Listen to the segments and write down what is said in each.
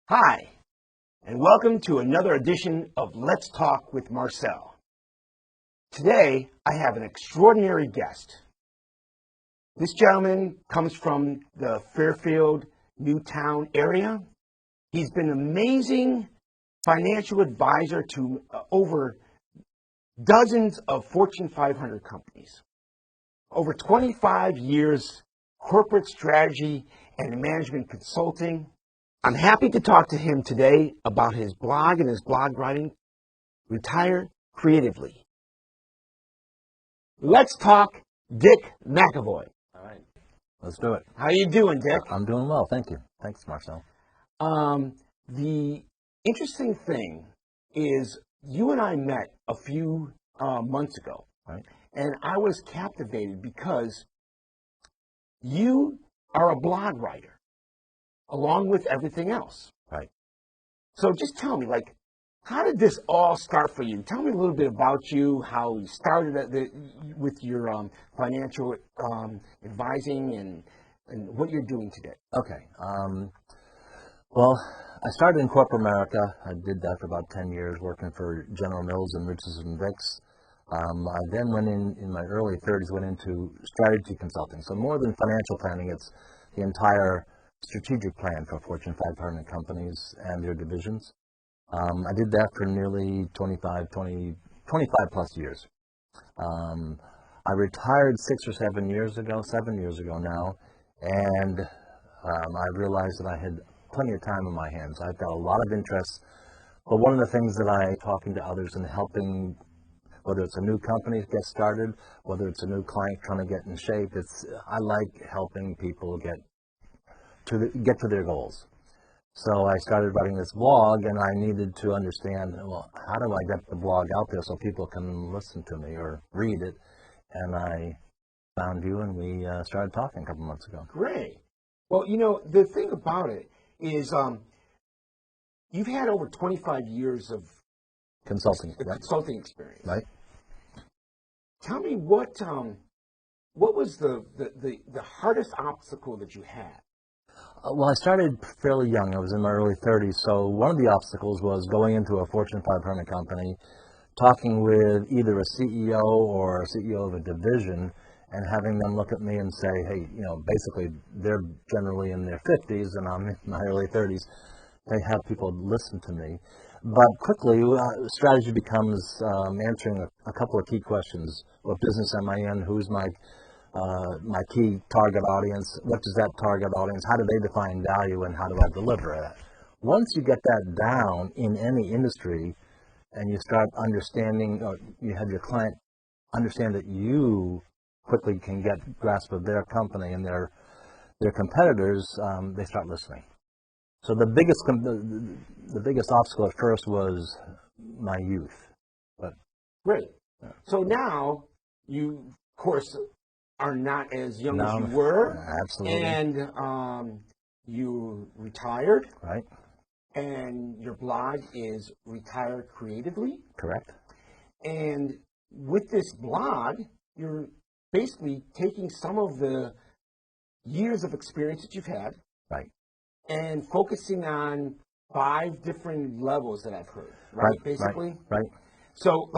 Hi, and welcome to another edition of Let's Talk with Marcel. Today, I have an extraordinary guest. This gentleman comes from the Fairfield, Newtown area. He's been an amazing financial advisor to over dozens of Fortune 500 companies. Over 25 years corporate strategy and management consulting. I'm happy to talk to him today about his blog and his blog writing, Retire Creatively. Let's talk Dick McEvoy. All right, let's do it. How you doing, Dick? I'm doing well, thank you. Thanks, Marcel. The interesting thing is you and I met a few months ago, Right. and I was captivated because you are a blog writer along with everything else. Right. So just tell me, how did this all start for you? Tell me a little bit about you, how you started with your financial advising and what you're doing today. Okay. Well, I started in corporate America. I did that for about 10 years, working for General Mills and Richardson Vicks. I then went in my early 30s, went into strategy consulting. So more than financial planning, it's the entire strategic plan for Fortune 500 companies and their divisions. I did that for nearly 25 plus years. I retired 7 years ago now, and I realized that I had plenty of time in my hands. I've got a lot of interests, but one of the things that talking to others and helping, whether it's a new company to get started, whether it's a new client trying to get in shape, I like helping people get to their goals. So I started writing this blog, and I needed to understand, well, how do I get the blog out there so people can listen to me or read it? And I found you, and we started talking a couple months ago. Great. Well, the thing about it is you've had over 25 years of Consulting, right? Consulting experience. Right. Tell me what was the hardest obstacle that you had? Well, I started fairly young. I was in my early 30s. So one of the obstacles was going into a Fortune 500 company, talking with either a CEO or a CEO of a division, and having them look at me and say, hey, basically they're generally in their 50s and I'm in my early 30s. They have people listen to me. But quickly, strategy becomes answering a couple of key questions. What business am I in? Who's my key target audience? What does that target audience, how do they define value, and how do I deliver that? Once you get that down in any industry and you start understanding, or you have your client understand that you quickly can get grasp of their company and their competitors, they start listening. So the biggest obstacle at first was my youth. But Great. So now you, of course, are not as young as you were. Absolutely. And you retired. Right. And your blog is Retire Creatively. Correct. And with this blog, you're basically taking some of the years of experience that you've had. Right. And focusing on 5 different levels that I've heard. Right. Basically. Right. So,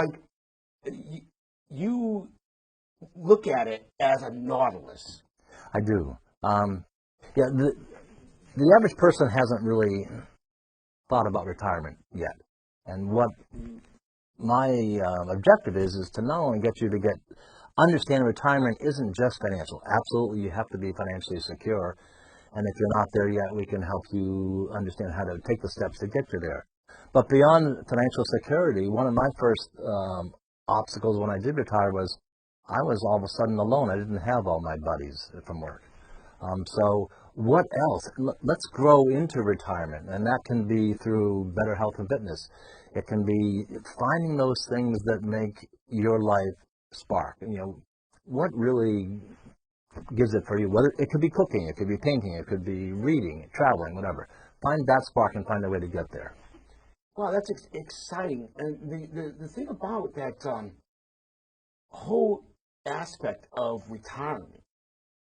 you look at it as a Nautilus. I do. Yeah, the average person hasn't really thought about retirement yet. And what my objective is to not only get you to understand retirement isn't just financial. Absolutely, you have to be financially secure. And if you're not there yet, we can help you understand how to take the steps to get you there. But beyond financial security, one of my first obstacles when I did retire was I was all of a sudden alone. I didn't have all my buddies from work. So what else? Let's grow into retirement, and that can be through better health and fitness. It can be finding those things that make your life spark. What really gives it for you? Whether it could be cooking, it could be painting, it could be reading, traveling, whatever. Find that spark and find a way to get there. Wow, that's exciting. And the thing about that whole aspect of retirement,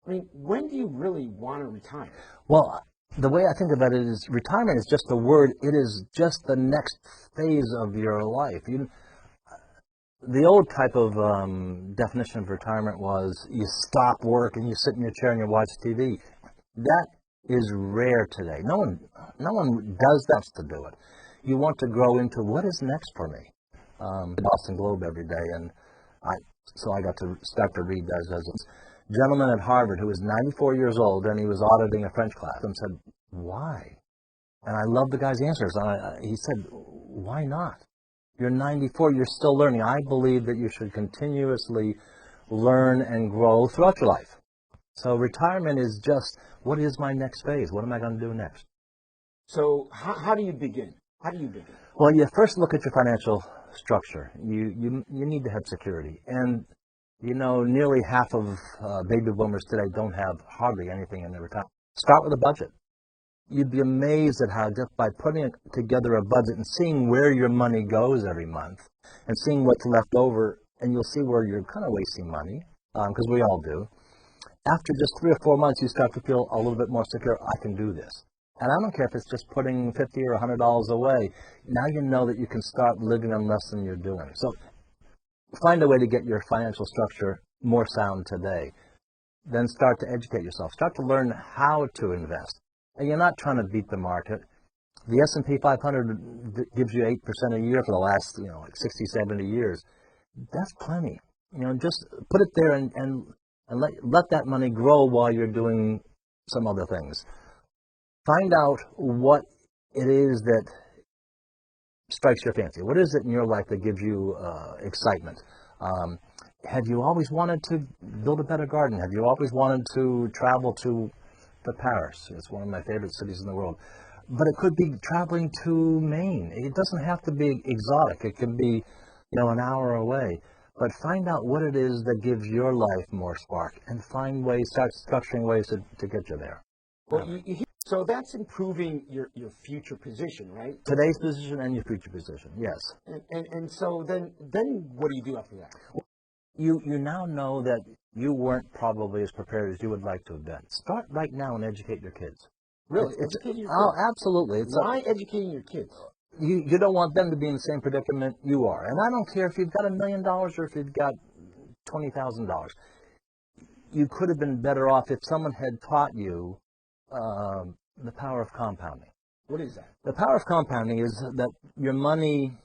I mean, when do you really want to retire? Well, The way I think about it is retirement is just a word. It is just the next phase of your life. The old type of definition of retirement was you stop work and you sit in your chair and you watch TV. That is rare today. No one does that to do it. You want to grow into what is next for me. The Boston Globe every day, and I got to start to read those as a gentleman at Harvard who was 94 years old, and he was auditing a French class and said, "Why?" And I love the guy's answers. He said, "Why not? You're 94, you're still learning. I believe that you should continuously learn and grow throughout your life." So retirement is just, what is my next phase? What am I going to do next? So how do you begin? How do you begin? Well, you first look at your financial structure. You need to have security. And, nearly half of baby boomers today don't have hardly anything in their retirement. Start with a budget. You'd be amazed at how just by putting together a budget and seeing where your money goes every month and seeing what's left over, and you'll see where you're kind of wasting money, because we all do. After just 3 or 4 months, you start to feel a little bit more secure. I can do this. And I don't care if it's just putting $50 or $100 away. Now you know that you can start living on less than you're doing. So find a way to get your financial structure more sound today. Then start to educate yourself. Start to learn how to invest. And you're not trying to beat the market. The S&P 500 gives you 8% a year for the last, like 60, 70 years. That's plenty. Just put it there and let that money grow while you're doing some other things. Find out what it is that strikes your fancy. What is it in your life that gives you excitement? Have you always wanted to build a better garden? Have you always wanted to travel to Paris? It's one of my favorite cities in the world. But it could be traveling to Maine. It doesn't have to be exotic. It can be, an hour away. But find out what it is that gives your life more spark, and find ways, start structuring ways to get you there. Well, so that's improving your future position, right? Today's position and your future position, yes. And so then what do you do after that? You now know that you weren't probably as prepared as you would like to have been. Start right now and educate your kids. Really? Educating your kids? kids? Absolutely. Why educating your kids? You don't want them to be in the same predicament you are. And I don't care if you've got $1 million or if you've got $20,000. You could have been better off if someone had taught you the power of compounding. What is that? The power of compounding is that your money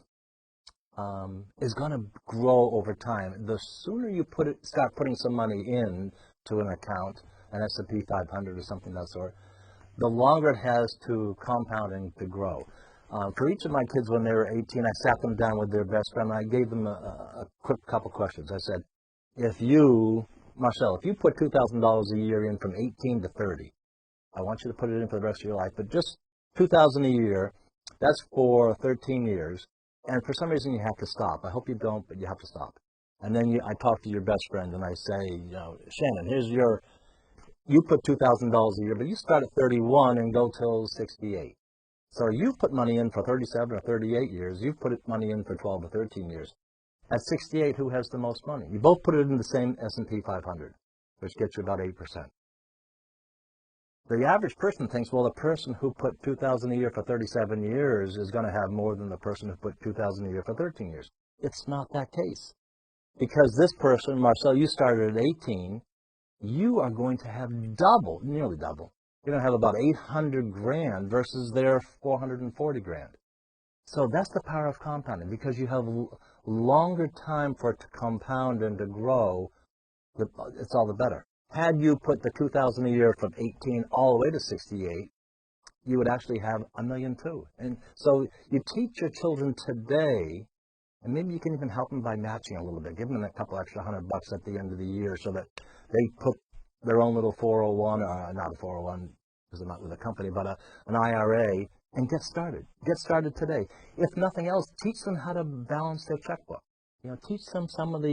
is going to grow over time. The sooner you start putting some money in to an account, an S&P 500 or something of that sort, the longer it has to compounding to grow. For each of my kids, when they were 18, I sat them down with their best friend and I gave them a quick couple questions. I said, Marcel, if you put $2,000 a year in from 18 to 30, I want you to put it in for the rest of your life, but just $2,000 a year, that's for 13 years. And for some reason, you have to stop. I hope you don't, but you have to stop. And then I talk to your best friend and I say, Shannon, you put $2,000 a year, but you start at 31 and go till 68. So you've put money in for 37 or 38 years. You've put money in for 12 or 13 years. At 68, who has the most money? You both put it in the same S&P 500, which gets you about 8%. The average person thinks, well, the person who put $2,000 a year for 37 years is going to have more than the person who put $2,000 a year for 13 years. It's not that case. Because this person, Marcel, you started at 18, you are going to have double, nearly double. You're going to have about 800 grand versus their 440 grand. So that's the power of compounding, because you have longer time for it to compound and to grow. It's all the better. Had you put the $2,000 a year from 18 all the way to 68, you would actually have $1 million too. And so you teach your children today, and maybe you can even help them by matching a little bit. Give them a couple extra $100 at the end of the year so that they put their own little 401, not a 401 because they're not with a company, but an IRA, and get started. Get started today. If nothing else, teach them how to balance their checkbook. Teach them some of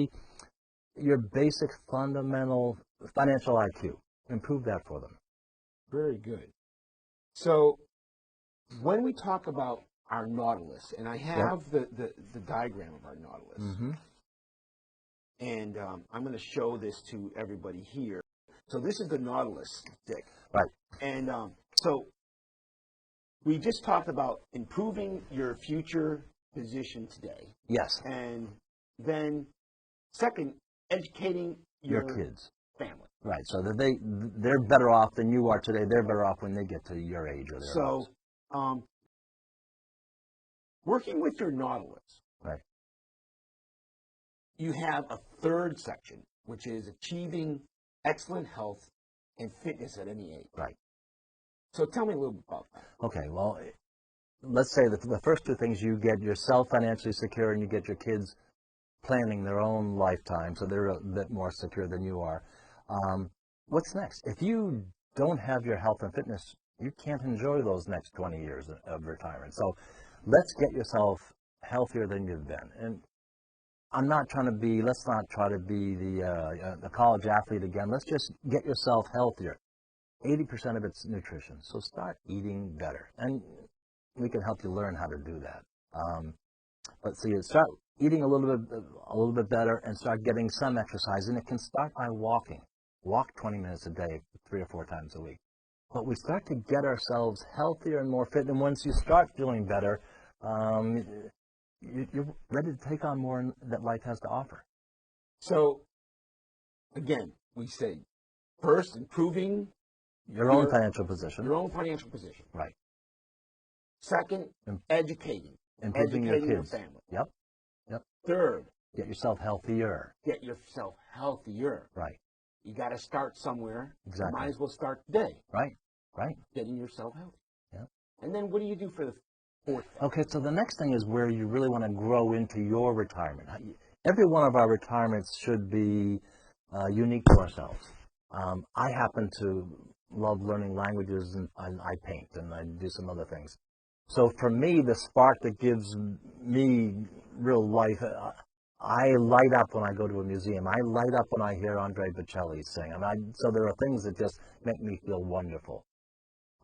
your basic fundamental financial IQ. Improve that for them. Very good. So when we talk about our Nautilus, and I have the diagram of our Nautilus, Mm-hmm. and I'm going to show this to everybody here. So this is the Nautilus stick. Right. And so we just talked about improving your future position today. Yes. And then, second, educating Your your kids. family. Right. So that they're better off than you are today. They're better off when they get to your age or thereabouts. So, working with your Nautilus, Right. you have a third section, which is achieving excellent health and fitness at any age. Right. So tell me a little bit about that. Okay. Well, let's say that the first two things, you get yourself financially secure and you get your kids planning their own lifetime, so they're a bit more secure than you are. What's next? If you don't have your health and fitness, you can't enjoy those next 20 years of retirement. So let's get yourself healthier than you've been. And let's not try to be the college athlete again. Let's just get yourself healthier. 80% of it's nutrition. So start eating better. And we can help you learn how to do that. Let's see, start eating a little bit better and start getting some exercise. And it can start by walking. Walk 20 minutes a day, 3 or 4 times a week. But we start to get ourselves healthier and more fit. And once you start feeling better, you're ready to take on more that life has to offer. So, again, we say, first, improving Your own financial position. Your own financial position. Right. Second, educating. Improving your kids. family. Yep. Third, get yourself healthier. Get yourself healthier. Right. You got to start somewhere. Exactly. You might as well start today. Right. Getting yourself healthy. Yeah. And then what do you do for the fourth thing? Okay, so the next thing is where you really want to grow into your retirement. Every one of our retirements should be unique to ourselves. I happen to love learning languages, and I paint, and I do some other things. So for me, the spark that gives me real life, I light up when I go to a museum. I light up when I hear Andre Bocelli sing. So there are things that just make me feel wonderful.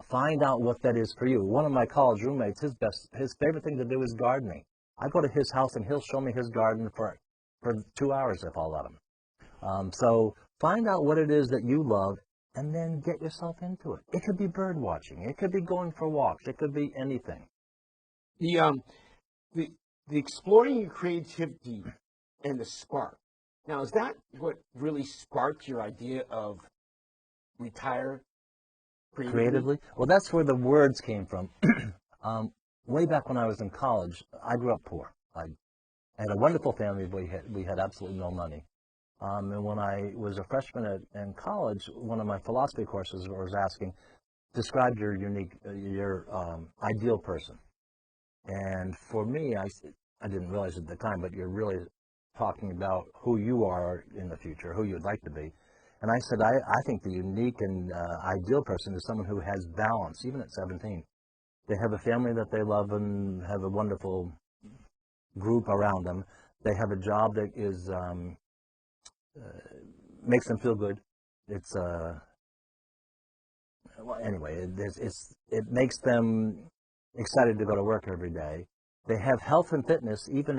Find out what that is for you. One of my college roommates, his favorite thing to do is gardening. I go to his house and he'll show me his garden for 2 hours if I'll let him. So find out what it is that you love and then get yourself into it. It could be bird watching. It could be going for walks. It could be anything. The exploring your creativity and the spark. Now, is that what really sparked your idea of retire creatively? Well, that's where the words came from. Way back when I was in college, I grew up poor. I had a wonderful family, but we had absolutely no money. And when I was a freshman in college, one of my philosophy courses was asking, describe your ideal person. And for me, I didn't realize at the time, but you're really talking about who you are in the future, who you'd like to be. And I said, I think the unique and ideal person is someone who has balance, even at 17. They have a family that they love and have a wonderful group around them. They have a job that is makes them feel good. It's well, anyway, it makes them excited to go to work every day. They have health and fitness. Even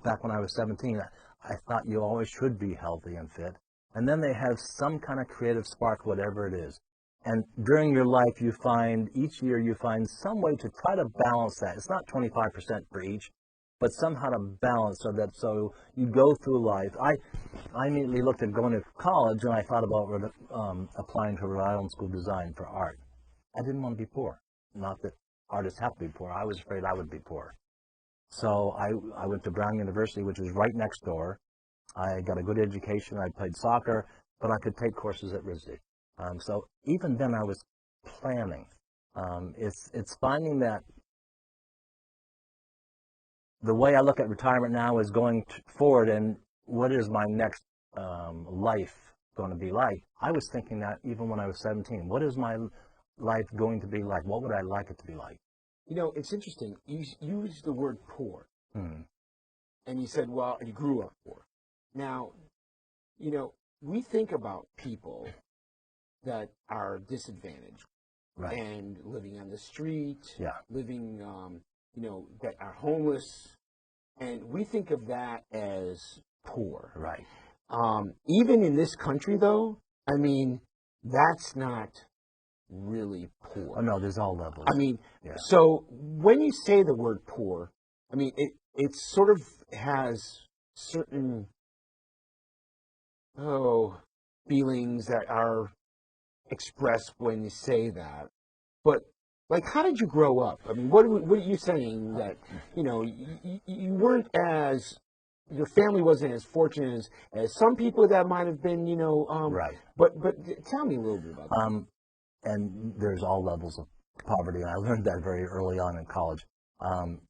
back when I was 17, I thought you always should be healthy and fit. And then they have some kind of creative spark, whatever it is. And during your life, each year you find some way to try to balance that. It's not 25% for each, but somehow to balance so you go through life. I immediately looked at going to college, and I thought about applying to Rhode Island School of Design for art. I didn't want to be poor. Not that artists have to be poor. I was afraid I would be poor. So I went to Brown University, which was right next door. I got a good education. I played soccer, but I could take courses at RISD. So even then, I was planning. It's finding that the way I look at retirement now is going forward, and what is my next life going to be like? I was thinking that even when I was 17. What is my life going to be like? What would I like it to be like? You know, it's interesting. You used the word poor. Hmm. And you said, well, you grew up poor. Now, we think about people that are disadvantaged, right, and living on the street, yeah, living, that are homeless, and we think of that as poor. right. Even in this country, though, I mean, that's not really poor? Oh, no, there's all levels. I mean, Yeah. so when you say the word poor, I mean, it sort of has certain, feelings that are expressed when you say that. But, like, how did you grow up? I mean, what are you saying that, you weren't as, your family wasn't as fortunate as some people that might have been, Right. but tell me a little bit about that. And there's all levels of poverty. And I learned that very early on in college. Um,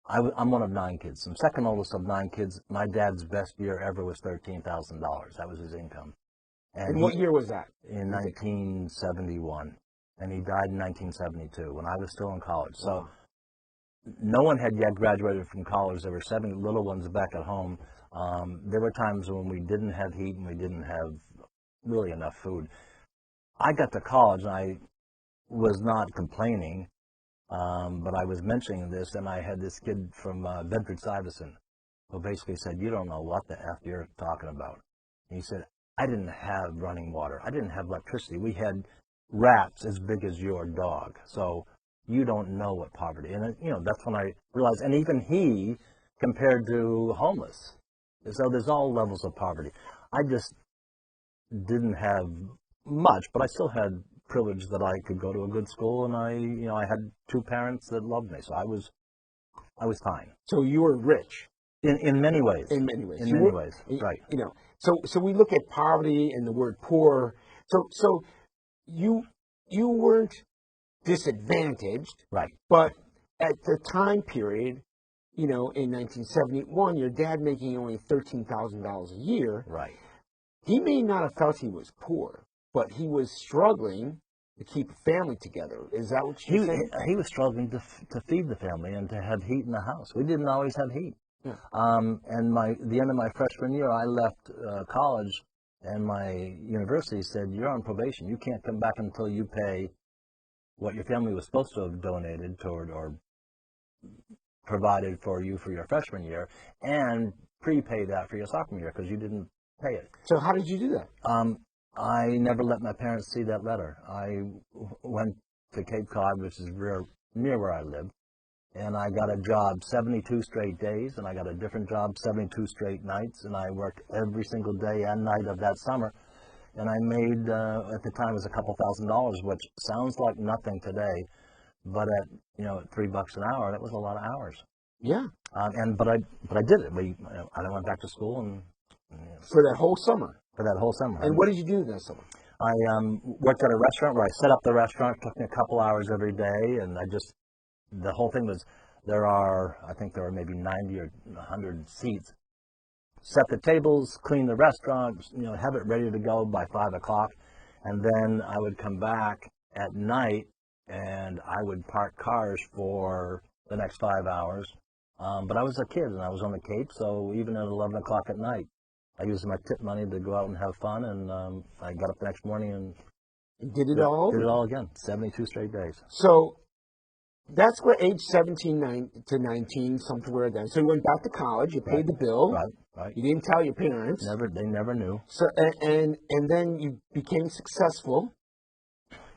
I'm one of 9 kids. I'm second oldest of 9 kids. My dad's best year ever was $13,000. That was his income. And what year was that? In 1971. And he died in 1972 when I was still in college. So no one had yet graduated from college. There were 7 little ones back at home. There were times when we didn't have heat and we didn't have really enough food. I got to college and I was not complaining, but I was mentioning this, and I had this kid from Bedford-Stuyvesant who basically said, "You don't know what the F you're talking about." And he said, "I didn't have running water. I didn't have electricity. We had rats as big as your dog. So you don't know what poverty." And, that's when I realized, and even he compared to homeless. So there's all levels of poverty. I just didn't have much, but I still had privilege that I could go to a good school, and I had 2 parents that loved me, so I was fine. So you were rich. In many ways. In many ways. In many ways, right. So we look at poverty and the word poor. So you weren't disadvantaged, Right. but at the time period, in 1971, your dad making only $13,000 a year. Right. He may not have felt he was poor, but he was struggling to keep a family together. Is that what you're saying? He was struggling to feed the family and to have heat in the house. We didn't always have heat. Yeah. And the end of my freshman year, I left college, and my university said, "You're on probation. You can't come back until you pay what your family was supposed to have donated toward or provided for you for your freshman year, and prepay that for your sophomore year because you didn't pay it." So how did you do that? I never let my parents see that letter. I went to Cape Cod, which is near where I live, and I got a job 72 straight days, and I got a different job 72 straight nights, and I worked every single day and night of that summer. And I made, at the time, it was a couple $1,000s, which sounds like nothing today, but at $3 an hour, that was a lot of hours. Yeah. But I did it. I went back to school and For that whole summer. for that whole summer. And what did you do that summer? I worked at a restaurant where I set up the restaurant. It took me a couple hours every day, and the whole thing was, I think there are maybe 90 or 100 seats. Set the tables, clean the restaurant, have it ready to go by 5 o'clock, and then I would come back at night and I would park cars for the next 5 hours. But I was a kid and I was on the Cape, so even at 11 o'clock at night, I used my tip money to go out and have fun, and I got up the next morning and did it all? Did it all again, 72 straight days. So that's where age 17 to 19, somewhere then. So you went back to college, you paid the bill. Right. You didn't tell your parents. They never knew. So and then you became successful.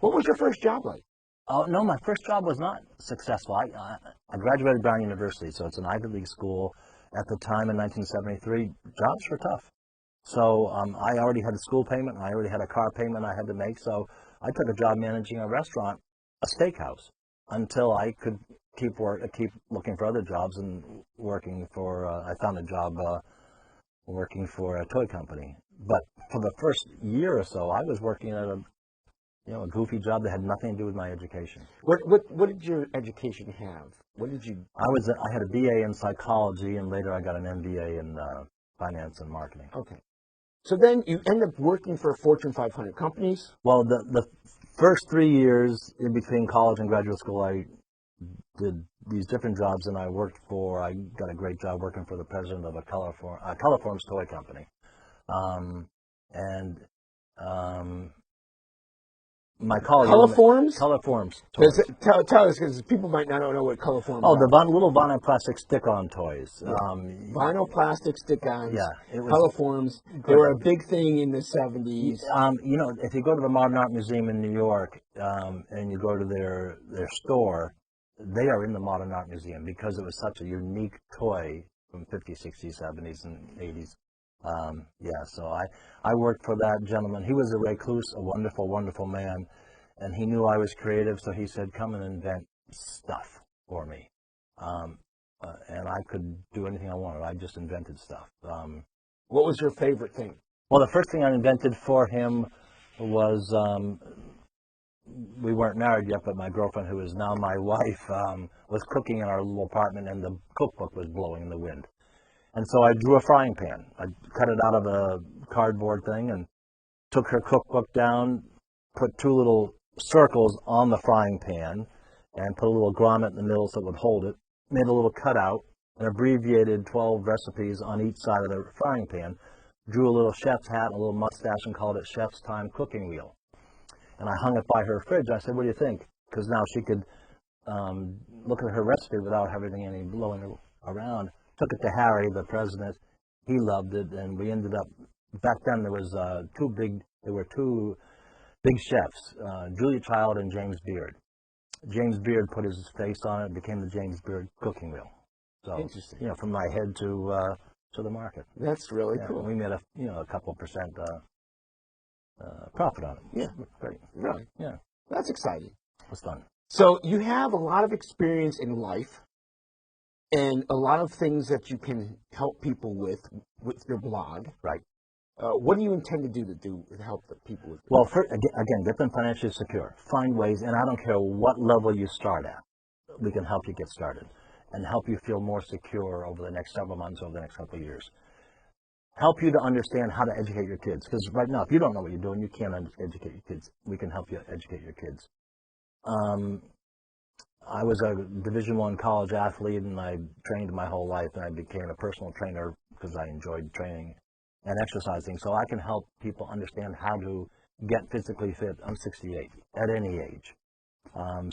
What was your first job like? Oh, no, my first job was not successful. I graduated Brown University, so it's an Ivy League school. At the time in 1973, jobs were tough. So I already had a school payment, and I already had a car payment I had to make. So I took a job managing a restaurant, a steakhouse, until I could keep looking for other jobs and working for. I found a job working for a toy company. But for the first year or so, I was working at a goofy job that had nothing to do with my education. What did your education have? What did you? I had a BA in psychology, and later I got an MBA in finance and marketing. Okay. So then you end up working for Fortune 500 companies? Well, the first 3 years in between college and graduate school, I did these different jobs, and I got a great job working for the president of a Colorforms toy company. My collar Colorforms? Colorforms toys. Tell us, because people might not know what colorforms Oh, are. the little vinyl plastic stick-on toys. Yeah. Vinyl plastic stick-ons. Yeah, it was colorforms. They were a big thing in the 70s. You know, if you go to the Modern Art Museum in New York and you go to their store, they are in the Modern Art Museum because it was such a unique toy from 50s, 60s, 70s, and 80s. Yeah, so I worked for that gentleman. He was a recluse, a wonderful, wonderful man, and he knew I was creative, so he said, come and invent stuff for me. And I could do anything I wanted. I just invented stuff. What was your favorite thing? Well, the first thing I invented for him was, we weren't married yet, but my girlfriend, who is now my wife, was cooking in our little apartment, and the cookbook was blowing in the wind. And so I drew a frying pan. I cut it out of a cardboard thing and took her cookbook down, put two little circles on the frying pan, and put a little grommet in the middle so it would hold it, made a little cutout, and abbreviated 12 recipes on each side of the frying pan, drew a little chef's hat and a little mustache and called it Chef's Time Cooking Wheel. And I hung it by her fridge. I said, what do you think? Because now she could look at her recipe without having any blowing around. Took it to Harry, the president. He loved it, and we ended up, back then there was there were two big chefs, Julia Child and James Beard. James Beard put his face on it and became the James Beard Cooking Wheel. So, interesting. You know, from my head to the market. That's really cool. We made a couple percent profit on it. Yeah. Great. Really? Yeah. That's exciting. It was fun. So you have a lot of experience in life and a lot of things that you can help people with your blog. Right. What do you intend to do to help the people with? Well, again, get them financially secure. Find ways, and I don't care what level you start at. We can help you get started and help you feel more secure over the next several months, over the next couple of years. Help you to understand how to educate your kids. Because right now, if you don't know what you're doing, you can't educate your kids. We can help you educate your kids. I was a Division I college athlete, and I trained my whole life, and I became a personal trainer because I enjoyed training and exercising. So I can help people understand how to get physically fit. I'm 68, at any age.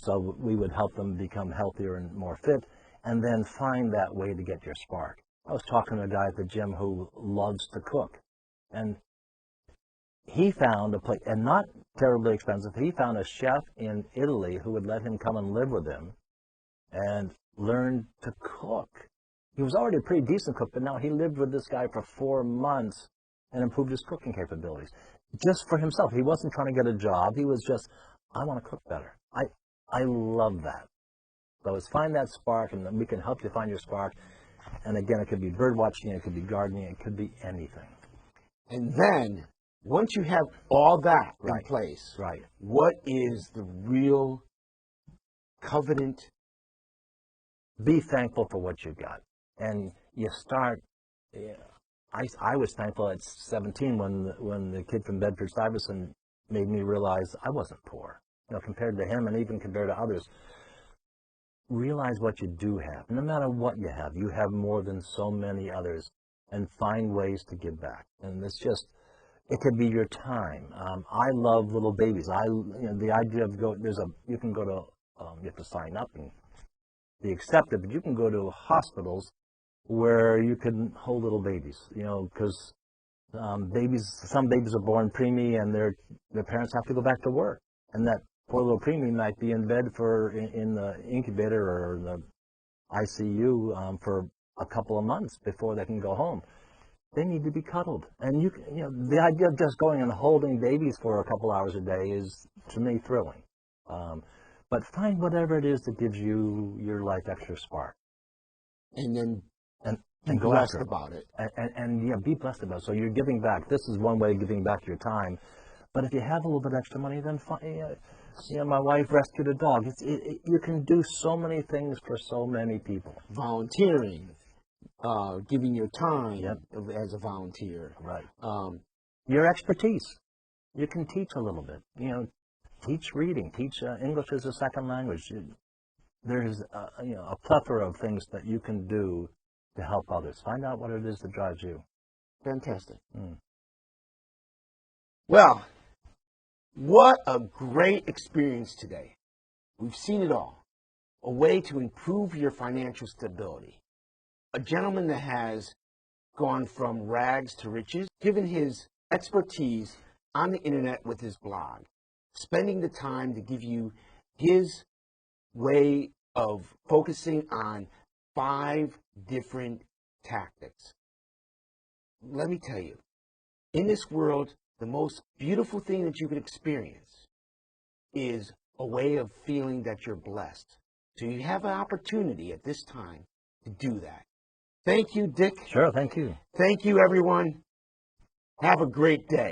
So we would help them become healthier and more fit, and then find that way to get your spark. I was talking to a guy at the gym who loves to cook, and he found a place, and not terribly expensive, he found a chef in Italy who would let him come and live with him and learn to cook. He was already a pretty decent cook, but now he lived with this guy for 4 months and improved his cooking capabilities. Just for himself. He wasn't trying to get a job. He was just, I want to cook better. I love that. So it's find that spark, and we can help you find your spark. And again, it could be bird watching, it could be gardening, it could be anything. And then, once you have all that in place, what is the real covenant? Be thankful for what you got. And you start, I was thankful at 17 when the kid from Bedford-Stuyvesant made me realize I wasn't poor. You know, compared to him and even compared to others. Realize what you do have. No matter what you have more than so many others, and find ways to give back. And it's just, it could be your time. I love little babies. The idea of you can go to, you have to sign up and be accepted, but you can go to hospitals where you can hold little babies, because some babies are born preemie and their parents have to go back to work. And that poor little preemie might be in bed in the incubator or the ICU for a couple of months before they can go home. They need to be cuddled. And the idea of just going and holding babies for a couple hours a day is, to me, thrilling. But find whatever it is that gives you your life extra spark. And then and be blessed about it. And be blessed about it. So you're giving back. This is one way of giving back your time. But if you have a little bit extra money, then my wife rescued a dog. You can do so many things for so many people. Volunteering, giving your time as a volunteer. Right. Your expertise. You can teach a little bit. Teach reading. Teach English as a second language. There's a plethora of things that you can do to help others. Find out what it is that drives you. Fantastic. Well, What a great experience today. We've seen it all. A way to improve your financial stability. A gentleman that has gone from rags to riches, given his expertise on the internet with his blog, spending the time to give you his way of focusing on 5 different tactics. Let me tell you, in this world, the most beautiful thing that you can experience is a way of feeling that you're blessed. So you have an opportunity at this time to do that. Thank you, Dick. Sure, thank you. Thank you, everyone. Have a great day.